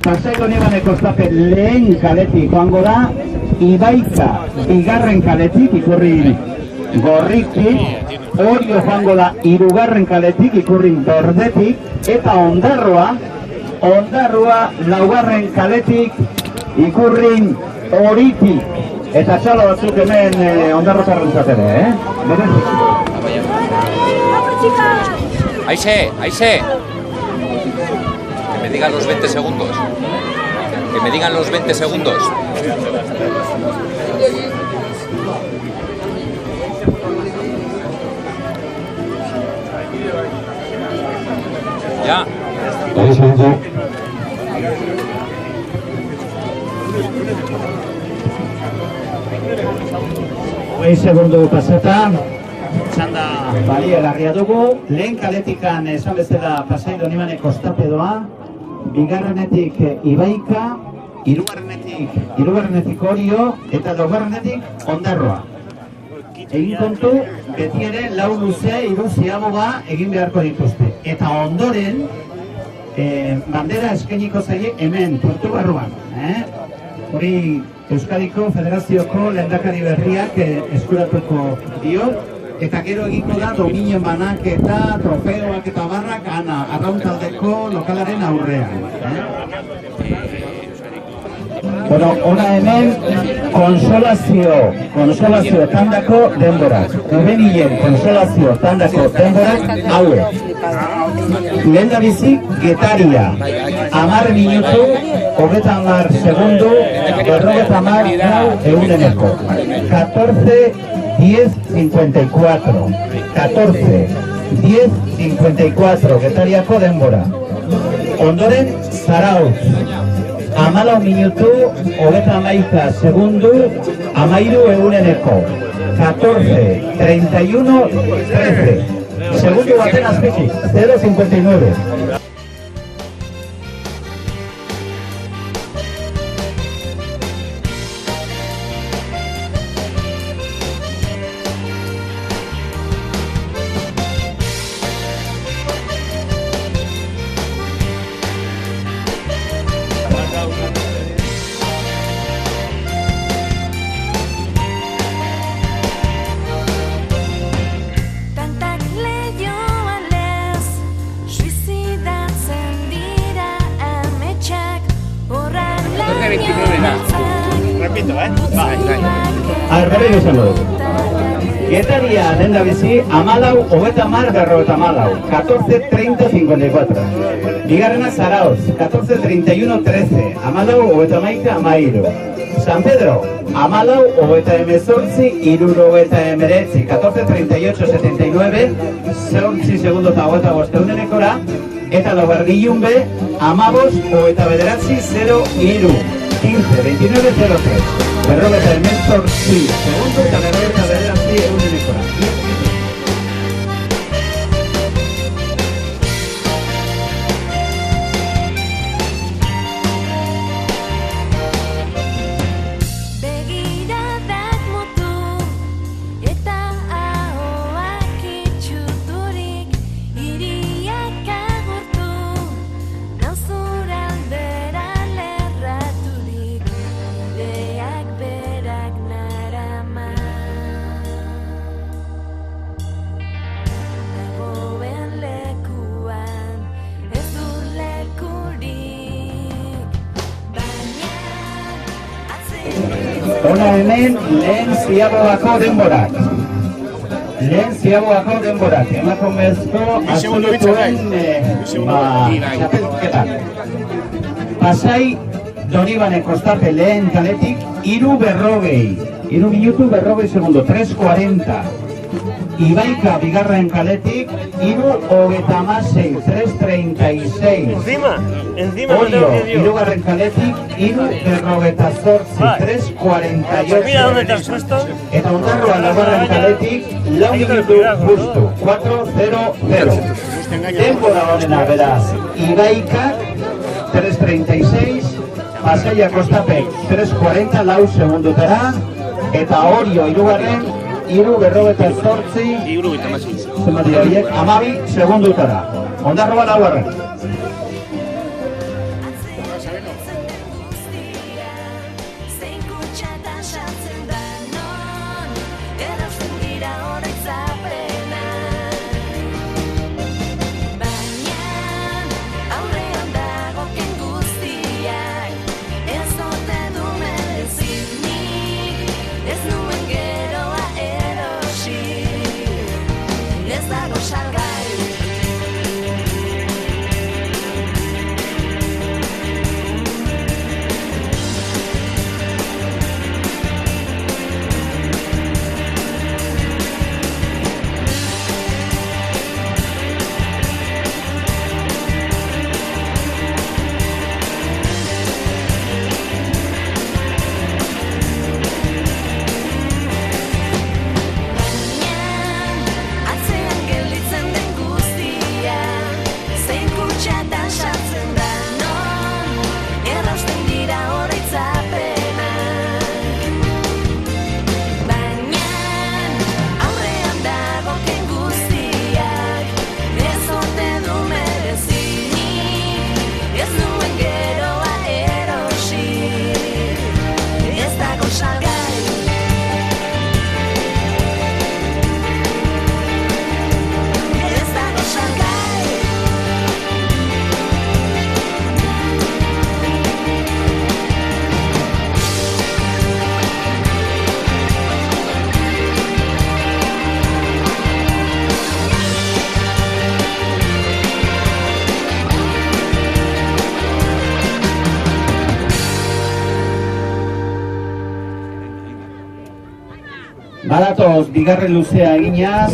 Pasai Donibane kostape lehen kaletik joango da, Ibaika bigarren kaletik ikurrin Gorriki, Orio joango da hirugarren kaletik ikurrin Dordetik, eta Ondarroa laugarren kaletik ikurrin Oritik. Eta txalo batzuk hemen Ondarrotarren zatera, Berezik. Aixe. Que me digan los 20 segundos. Que me digan los 20 segundos. Ya. Hogei segundu pasata, txanda baliagarria dugu. Lehen kaletikan esan bezala Pasai Donibane kostapedoa, bigarrenetik Ibaika, hirugarrenetik Orio eta laugarrenetik Ondarroa. Egin kontu, beti ere lau luzea, hiru ziaboga egin beharko dituzte. Eta ondoren, bandera eskainiko zaie hemen, Portu Barruan. Hori Euskadiko Federazioko lehendakari berriak eskuratuko dio, eta gero egiko da dominio banaketa, trofeoak eta barrak arrauntaldeko lokalaren aurrean. Bueno, ona hemen konsolazio tandako denborak. Juvenien konsolazio tandako denborak hauek. Lehen da bizi, Getaria. 10 minutu, 30 segundu, 50 eguneneko. 14:10:54. 14:10:54 Getariako denbora. Ondoren, Zarautz. 14 minutu, 31 segundu, 13 eguneneko. 14:31:13. Segundu baten azpitik, 0:59. Berriro izango dugu. Getaria lehen da bizi, 14:50, 14:30:54. Bigarrena Zarautz, 14:31:13, 14:31:13. San Pedro, 14:18:79, 14:38:79, 8 segundu eta 25 egunenekora, eta Laugargilun be, 15:09:03, 15:29:03. Berrogeta hemeretzi segundu eta berrogeta bederatzi egunenekora. Ona hemen lehen ziaboako denborak. Emakumezko absolutuen txapelketak. Pasai Donibane kostape lehen kaletik 3:40. 3 minutu 40 segundu, 3:40. Ibaika bigarren kaletik 3:36, 3:36. Orio hirugarren kaletik 3:48, 3:48. Eta Ondarroa laugarren kaletik 4 minutu justu, 4:00. Denbora honena beraz, Ibaikak 3:36, Pasaia kostape 3:40, 4 segundutara, eta Orio hirugarren 3:48, zenbat dira horiek, 12 segundutara. Ondarroa laugarren. Badatoz, bigarren luzea eginaz.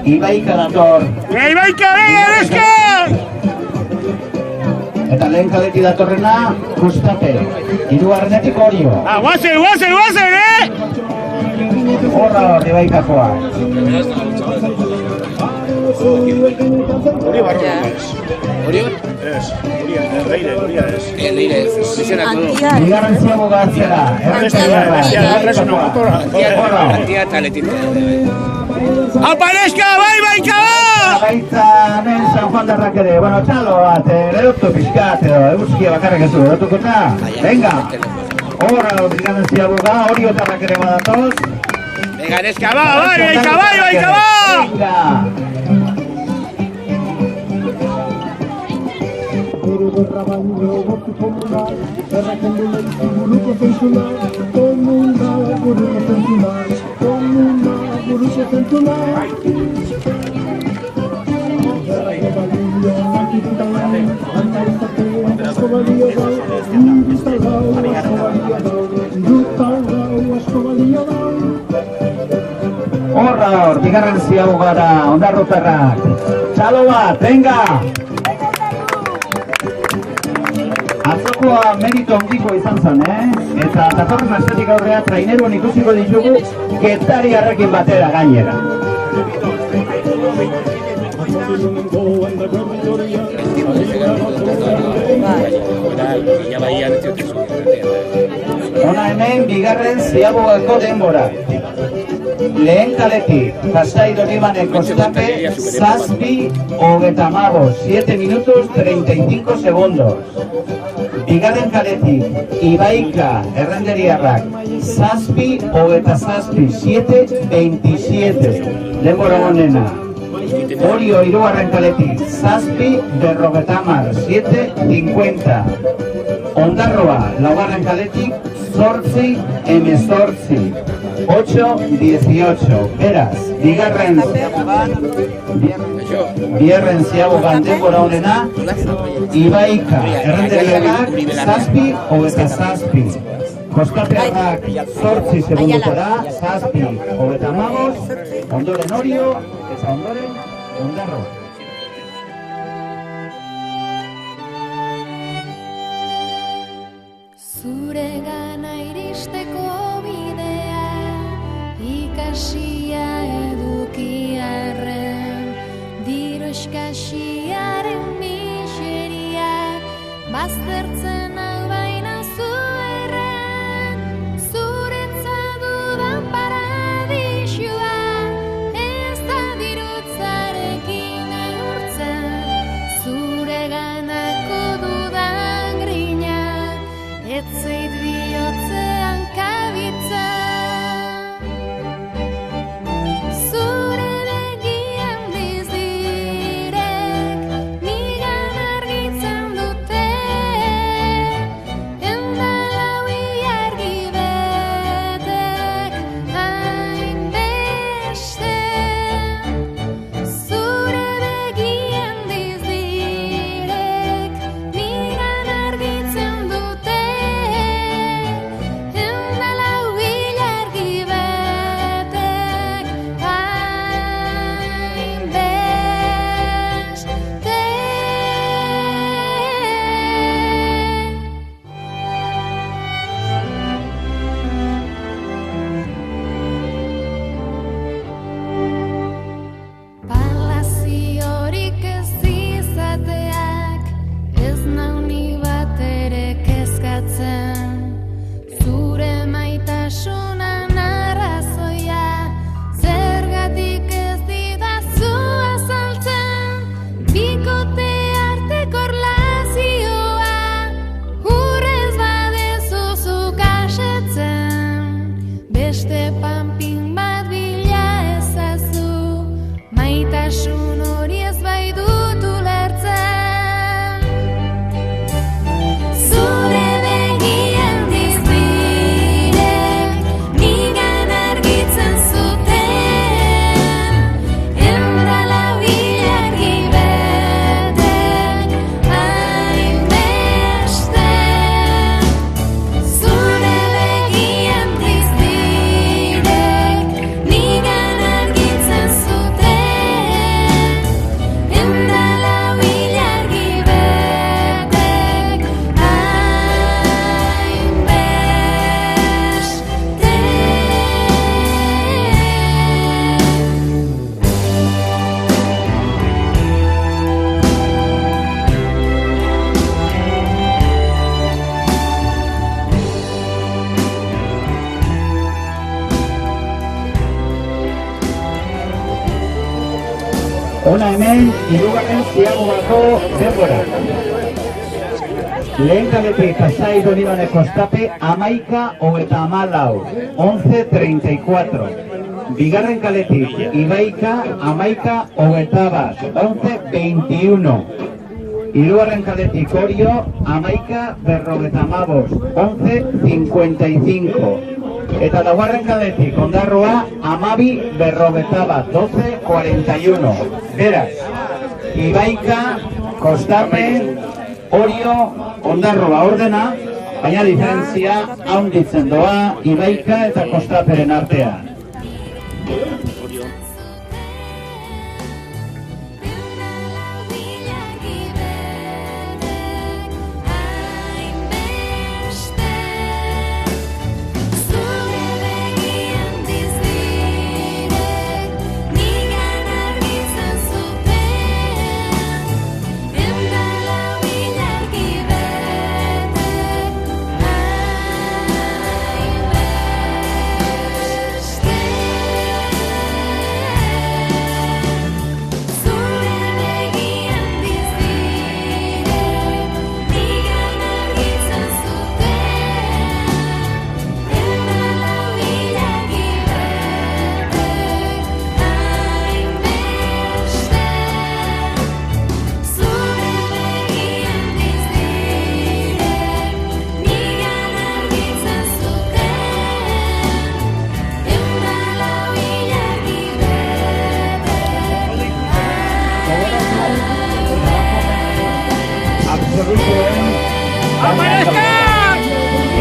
Ibaika dator. Ibaika, eska! Eta lehen kaleti datorrena, Gustape. Hirugarrenetik Orio. Guazen, Horra hor, Ibaikakoa. Hori barro ez. Orion? Ez, Leire ez. Leire ez. Bigarren ziago gatzera. Antia eta letite. Aparezka, Ibaika! Baitza, hemen San Juan darrak ere. Bueno, txalo bat, erotu pixkat edo, eguzkia bakarrik ez du, erotuko eta. Venga! Horra, bigarren ziago ga, Orio tarrak ere badatoz. Venga, neska, Ibaika! Venga! Horra hor, bigarren ziago gara, ondarrotarrak. Txalo bat, venga! Atzokoa merito handiko izan zen, Eta datorren astetik aurrea traineruan ikusiko ditugu getariarrekin batera gainera. Hona hemen bigarren ziabogako denbora. Lehen kaletik, Pasai Donibane Kostape, zazpi, 7 minutos 35 segundos. Bigarren kaletik, Ibaika Errenderiarrak, zazpi, 7:27. Denbora honena. Orio hirugarren kaletik, zazpi, 7:50. Ondarroa, laugarren kaletik, 8:18. 8:18. Beraz, bigarren ziabogan denbora honena, Ibaika Errenderiarrak, zazpi, 7:7. Kostapearrak 8 segundotara, zazpi, 7:15. Ondoren Orio, eta ondoren Ondarroa. Zuregana iristeko bidea, ikasia edukiarren, diru eskasiaren miseria, baztertzen hau baina zuerren, zuretzat dudan paradisua, ez da dirutzarekin neurtzen, zureganako dudan grina, etzeit bihotzean kabitza. Zure begian bizdirek nigan argitzen dute. Ona hemen, hirugarren ziagobako denbora. Lehen kaletik Pasai Donibane Kostape, 11:14, 11:34. Bigarren kaletik Ibaika, 11:21, 11:21. Hirugarren kaletik Orio, 11:55, 11:55. Eta laugarren kaletik Ondarroa, 12:41, 12:41. Beraz, Ibaika, Kostape, Orio, Ondarroa ordena, baina diferentzia handitzen doa Ibaika eta Kostaperen artean.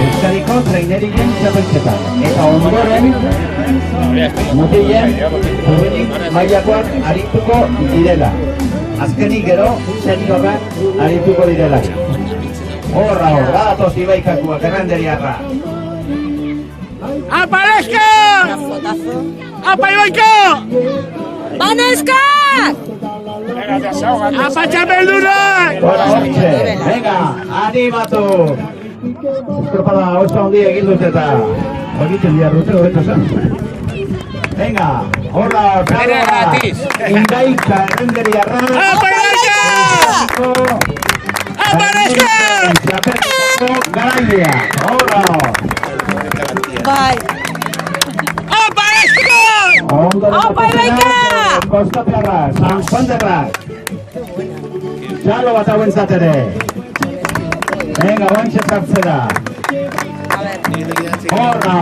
Euskadiko trainerien txapelketa. Eta ondoren, mutilen, juvenil mailakoak arituko direla. Azkenik gero, seniorrak arituko direla. Horra, atoz Ibaikakoak, errenderiarra. ¡Apa Leska! ¡Apa Ibaika! ¡Baneskak! ¡Apa txapeldunak! Hora, hortxe, venga, animatu! Estropada oso handi egin dut eta egiten dira dute hobeto zen. Venga, horra, horra, Ibaika, errenderiarra. ¡Apa Ibaika! ¡Apa Leska! Garailea, horra! Bai. ¡Apa Leska! Opa, Ibaika! Kostapearra, San Juan derrak. Txalo bat hauentzat ere. Venga, guantxe zartzera. Horra.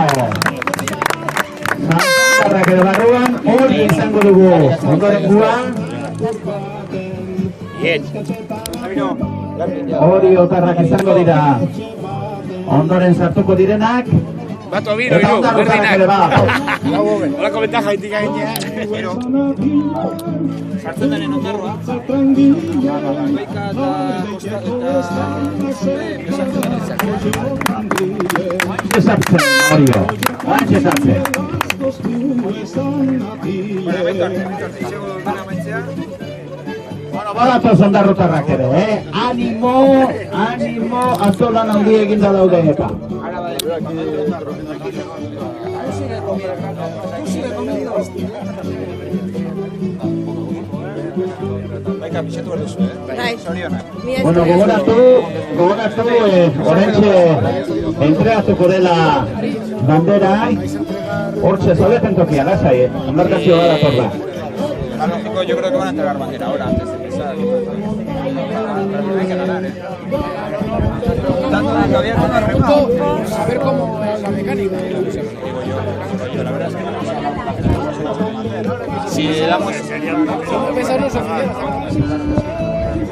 San Juan derrak edo barruan, hori izango dugu. Ondoren guan. Hori otarrak izango dira. Ondoren sartuko direnak. Bato bino, Eta ondarro zarrak ere bat. Hola, komentaja itik agin sartzen denen ondarroa. Ibaika eta Guantxe zartzen, Orio. Guantxe zartzen. Bueno, badatoz ondarrotarrak ere, Animo, azolan handi eginda daude eta. Bueno, gogoratu, orentxe entregatuko dela bandera, hortxe zaudeten tokia, lasai, embarkazio gara torda. Lógico, yo creo que van a entregar bandera ahora, antes de empezar. Pero hay que ganar, Tanto todavía no nos remontó. A ver cómo es la mecánica. Digo yo, la verdad es que no sé. Si le damos... Empezar los oficiales.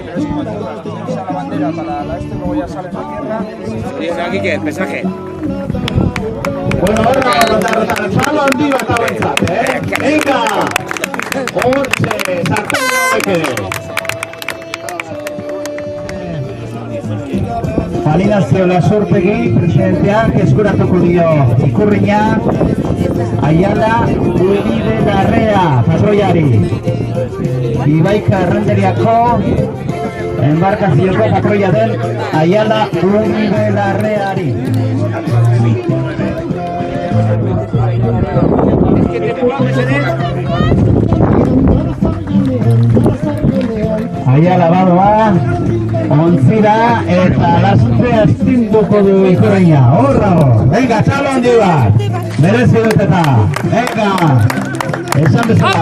Pero es como todas, tú tienes a la bandera para la luego ya sale la tierra. Dice aquí que pesaje. Bueno, ahora salgo handi bat hauentzat, Venga! Hortxe, sartu daukeke. Validazio Lasortegi, presidenteak eskuratuko dio ikurriña, Aiala Uribe Larrea, patroiari. Ibaika errenderiako embarkazioko patroia den Aiala Uribe Larreari. Aia labadoa, ontzira eta lastre astinduko du ikurreina. Horra hor, venga, txalo handi bat. Merezi dut eta, venga. Esan bezala,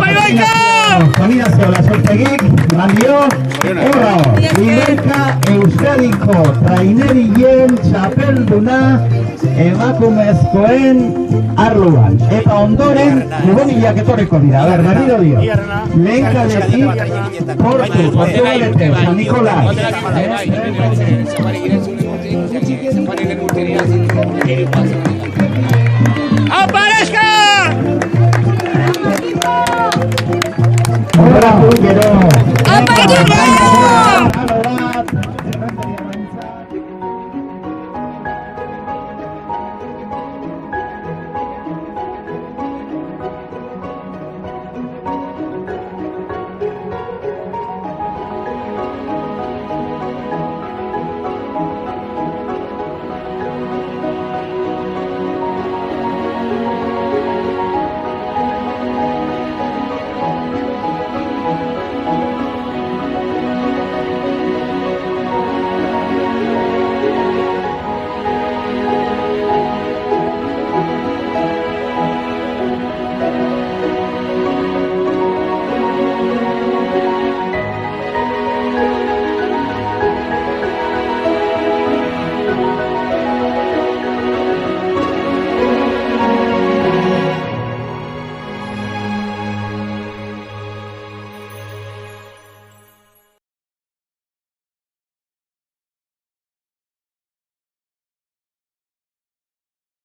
kombinazio lasortegik, mandio, horra hor. Liderka Euskadiko trainerien txapelduna emakumezkoen arloan. Eta ondoren, gubonilak etorriko dira. A ber, berriro dio. Lehenkadetik, Portu, Portugalete, San Nicolás. ¡Aparezca! Horra, gero. ¡Apa, equipo!